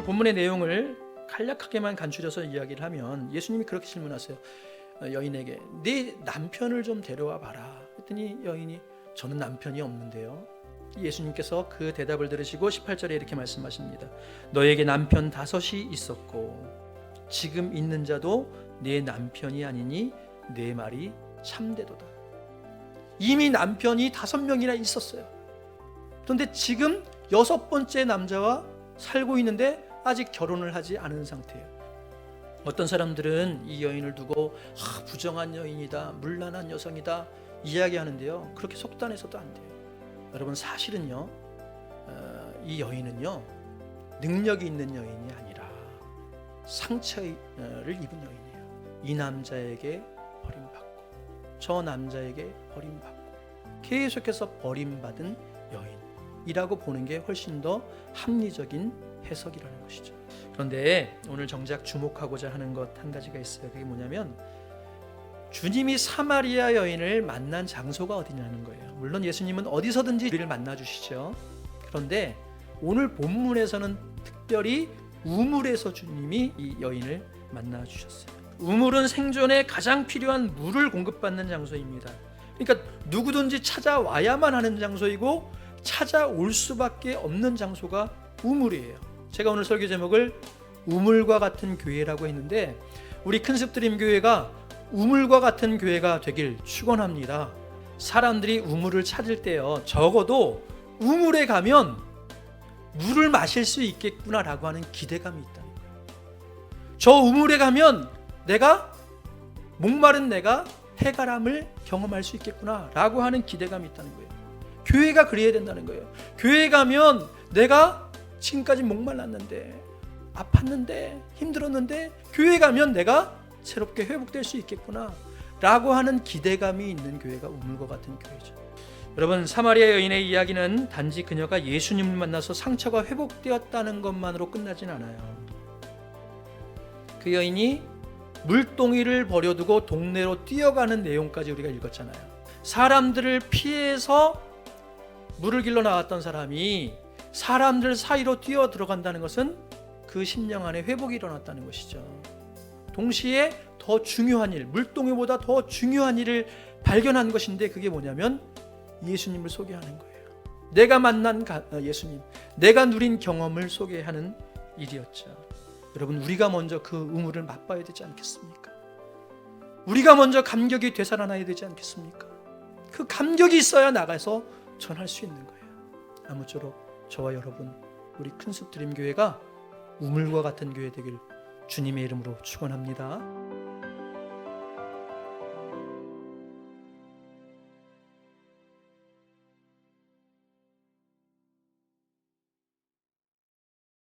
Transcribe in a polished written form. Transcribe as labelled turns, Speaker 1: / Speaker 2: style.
Speaker 1: 오늘 본문의 내용을 간략하게만 간추려서 이야기를 하면 예수님이 그렇게 질문하세요. 여인에게 네 남편을 좀 데려와 봐라. 그랬더니 여인이 저는 남편이 없는데요. 예수님께서 그 대답을 들으시고 18절에 이렇게 말씀하십니다. 너에게 남편 5이 있었고 지금 있는 자도 네 남편이 아니니 내 말이 참되도다. 이미 남편이 5명이나 있었어요. 그런데 지금 6번째 남자와 살고 있는데 아직 결혼을 하지 않은 상태예요. 어떤 사람들은 이 여인을 두고 부정한 여인이다, 문란한 여성이다 이야기하는데요. 그렇게 속단해서도 안 돼요. 여러분 사실은요, 이 여인은요 능력이 있는 여인이 아니라 상처를 입은 여인이에요. 이 남자에게 버림받고 저 남자에게 버림받고 계속해서 버림받은 여인이라고 보는 게 훨씬 더 합리적인 해석이라는 것이죠. 그런데 오늘 정작 주목하고자 하는 것 한 가지가 있어요. 그게 뭐냐면 주님이 사마리아 여인을 만난 장소가 어디냐는 거예요. 물론 예수님은 어디서든지 우리를 만나 주시죠. 그런데 오늘 본문에서는 특별히 우물에서 주님이 이 여인을 만나 주셨어요. 우물은 생존에 가장 필요한 물을 공급받는 장소입니다. 그러니까 누구든지 찾아와야만 하는 장소이고 찾아올 수밖에 없는 장소가 우물이에요. 제가 오늘 설교 제목을 우물과 같은 교회라고 했는데 우리 큰습드림교회가 우물과 같은 교회가 되길 축원합니다. 사람들이 우물을 찾을 때요, 적어도 우물에 가면 물을 마실 수 있겠구나라고 하는 기대감이 있다는 거예요. 저 우물에 가면 내가 목마른 내가 해가람을 경험할 수 있겠구나라고 하는 기대감이 있다는 거예요. 교회가 그래야 된다는 거예요. 교회에 가면 내가 지금까지 목말랐는데 아팠는데 힘들었는데 교회 가면 내가 새롭게 회복될 수 있겠구나 라고 하는 기대감이 있는 교회가 우물과 같은 교회죠. 여러분, 사마리아 여인의 이야기는 단지 그녀가 예수님을 만나서 상처가 회복되었다는 것만으로 끝나진 않아요. 그 여인이 물동이를 버려두고 동네로 뛰어가는 내용까지 우리가 읽었잖아요. 사람들을 피해서 물을 길러 나왔던 사람이 사람들 사이로 뛰어 들어간다는 것은 그 심령 안에 회복이 일어났다는 것이죠. 동시에 더 중요한 일, 물동이보다 더 중요한 일을 발견한 것인데 그게 뭐냐면 예수님을 소개하는 거예요. 내가 만난 예수님, 내가 누린 경험을 소개하는 일이었죠. 여러분, 우리가 먼저 그 우물을 맛봐야 되지 않겠습니까? 우리가 먼저 감격이 되살아나야 되지 않겠습니까? 그 감격이 있어야 나가서 전할 수 있는 거예요. 아무쪼록 저와 여러분, 우리 큰숲드림교회가 우물과 같은 교회 되길 주님의 이름으로 축원합니다.